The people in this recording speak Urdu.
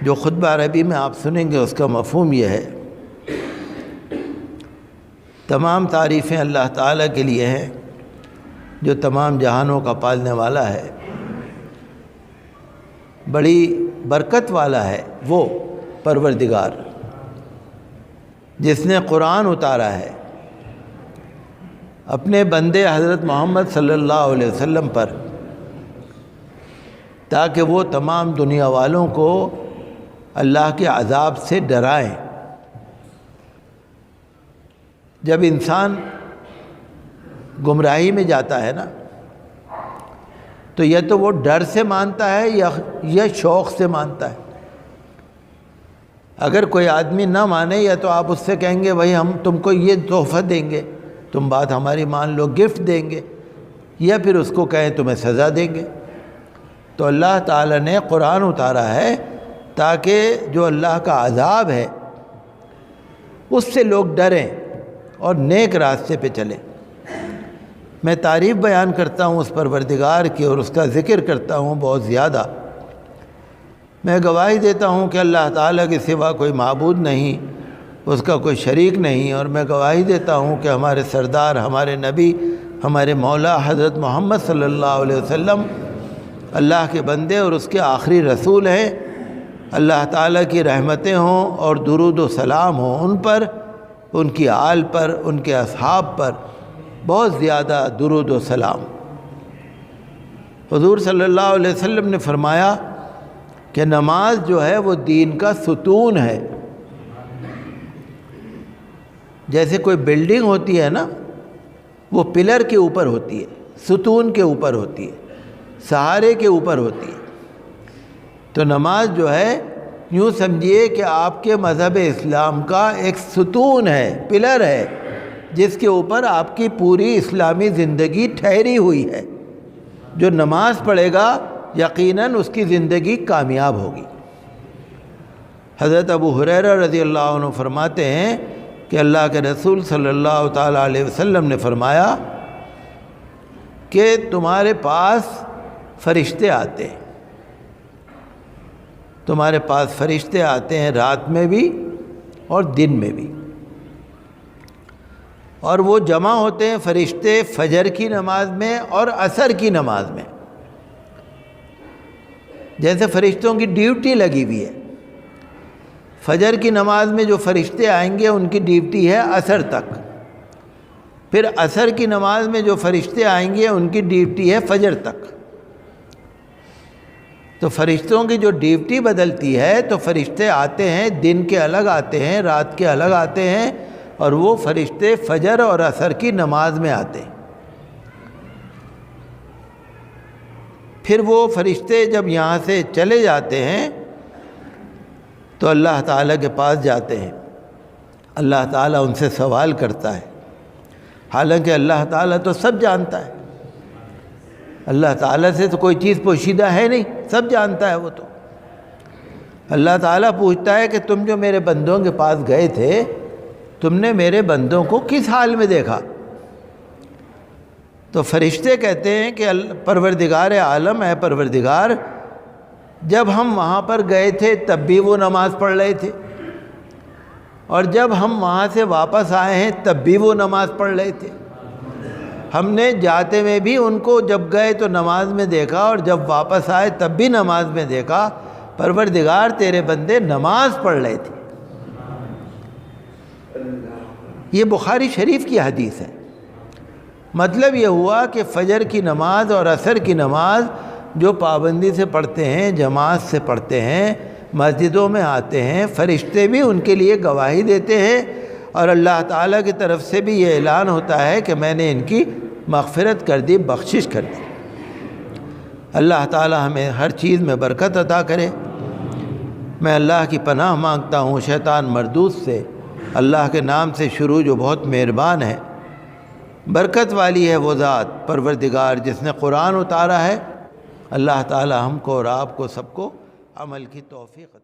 جو خطبہ عربی میں آپ سنیں گے اس کا مفہوم یہ ہے، تمام تعریفیں اللہ تعالیٰ کے لیے ہیں جو تمام جہانوں کا پالنے والا ہے، بڑی برکت والا ہے وہ پروردگار جس نے قرآن اتارا ہے اپنے بندے حضرت محمد صلی اللہ علیہ وسلم پر، تاکہ وہ تمام دنیا والوں کو اللہ کے عذاب سے ڈرائیں۔ جب انسان گمراہی میں جاتا ہے نا، تو یا تو وہ ڈر سے مانتا ہے یا شوق سے مانتا ہے۔ اگر کوئی آدمی نہ مانے، یا تو آپ اس سے کہیں گے بھائی ہم تم کو یہ تحفہ دیں گے، تم بات ہماری مان لو، گفٹ دیں گے، یا پھر اس کو کہیں تمہیں سزا دیں گے۔ تو اللہ تعالیٰ نے قرآن اتارا ہے تاکہ جو اللہ کا عذاب ہے اس سے لوگ ڈریں اور نیک راستے پہ چلیں۔ میں تعریف بیان کرتا ہوں اس پروردگار کی اور اس کا ذکر کرتا ہوں بہت زیادہ۔ میں گواہی دیتا ہوں کہ اللہ تعالیٰ کے سوا کوئی معبود نہیں، اس کا کوئی شریک نہیں، اور میں گواہی دیتا ہوں کہ ہمارے سردار، ہمارے نبی، ہمارے مولا حضرت محمد صلی اللہ علیہ وسلم اللہ کے بندے اور اس کے آخری رسول ہیں۔ اللہ تعالیٰ کی رحمتیں ہوں اور درود و سلام ہوں ان پر، ان کی آل پر، ان کے اصحاب پر، بہت زیادہ درود و سلام۔ حضور صلی اللہ علیہ وسلم نے فرمایا کہ نماز جو ہے وہ دین کا ستون ہے۔ جیسے کوئی بلڈنگ ہوتی ہے نا، وہ پلر کے اوپر ہوتی ہے، ستون کے اوپر ہوتی ہے، سہارے کے اوپر ہوتی ہے۔ تو نماز جو ہے یوں سمجھیے کہ آپ کے مذہب اسلام کا ایک ستون ہے، پلر ہے، جس کے اوپر آپ کی پوری اسلامی زندگی ٹھہری ہوئی ہے۔ جو نماز پڑھے گا یقیناً اس کی زندگی کامیاب ہوگی۔ حضرت ابو ہریرہ رضی اللہ عنہ فرماتے ہیں کہ اللہ کے رسول صلی اللہ تعالیٰ علیہ وسلم نے فرمایا کہ تمہارے پاس فرشتے آتے ہیں، تمہارے پاس فرشتے آتے ہیں رات میں بھی اور دن میں بھی، اور وہ جمع ہوتے ہیں فرشتے فجر کی نماز میں اور عصر کی نماز میں۔ جیسے فرشتوں کی ڈیوٹی لگی ہوئی ہے، فجر کی نماز میں جو فرشتے آئیں گے ان کی ڈیوٹی ہے عصر تک، پھر عصر کی نماز میں جو فرشتے آئیں گے ان کی ڈیوٹی ہے فجر تک۔ تو فرشتوں کی جو ڈیوٹی بدلتی ہے، تو فرشتے آتے ہیں، دن کے الگ آتے ہیں، رات کے الگ آتے ہیں، اور وہ فرشتے فجر اور عصر کی نماز میں آتے ہیں۔ پھر وہ فرشتے جب یہاں سے چلے جاتے ہیں تو اللہ تعالیٰ کے پاس جاتے ہیں، اللہ تعالیٰ ان سے سوال کرتا ہے، حالانکہ اللہ تعالیٰ تو سب جانتا ہے، اللہ تعالیٰ سے تو کوئی چیز پوشیدہ ہے نہیں، سب جانتا ہے وہ تو۔ اللہ تعالیٰ پوچھتا ہے کہ تم جو میرے بندوں کے پاس گئے تھے، تم نے میرے بندوں کو کس حال میں دیکھا؟ تو فرشتے کہتے ہیں کہ پروردگار عالم ہے، پروردگار جب ہم وہاں پر گئے تھے تب بھی وہ نماز پڑھ رہے تھے، اور جب ہم وہاں سے واپس آئے ہیں تب بھی وہ نماز پڑھ رہے تھے۔ ہم نے جاتے میں بھی ان کو جب گئے تو نماز میں دیکھا، اور جب واپس آئے تب بھی نماز میں دیکھا۔ پروردگار تیرے بندے نماز پڑھ رہے تھے۔ یہ بخاری شریف کی حدیث ہے۔ مطلب یہ ہوا کہ فجر کی نماز اور عصر کی نماز جو پابندی سے پڑھتے ہیں، جماعت سے پڑھتے ہیں، مسجدوں میں آتے ہیں، فرشتے بھی ان کے لیے گواہی دیتے ہیں، اور اللہ تعالیٰ کی طرف سے بھی یہ اعلان ہوتا ہے کہ میں نے ان کی مغفرت کر دی، بخشش کر دی۔ اللہ تعالیٰ ہمیں ہر چیز میں برکت عطا کرے۔ میں اللہ کی پناہ مانگتا ہوں شیطان مردود سے۔ اللہ کے نام سے شروع جو بہت مہربان ہے، برکت والی ہے وہ ذات پروردگار جس نے قرآن اتارا ہے۔ اللہ تعالیٰ ہم کو اور آپ کو سب کو عمل کی توفیق عطا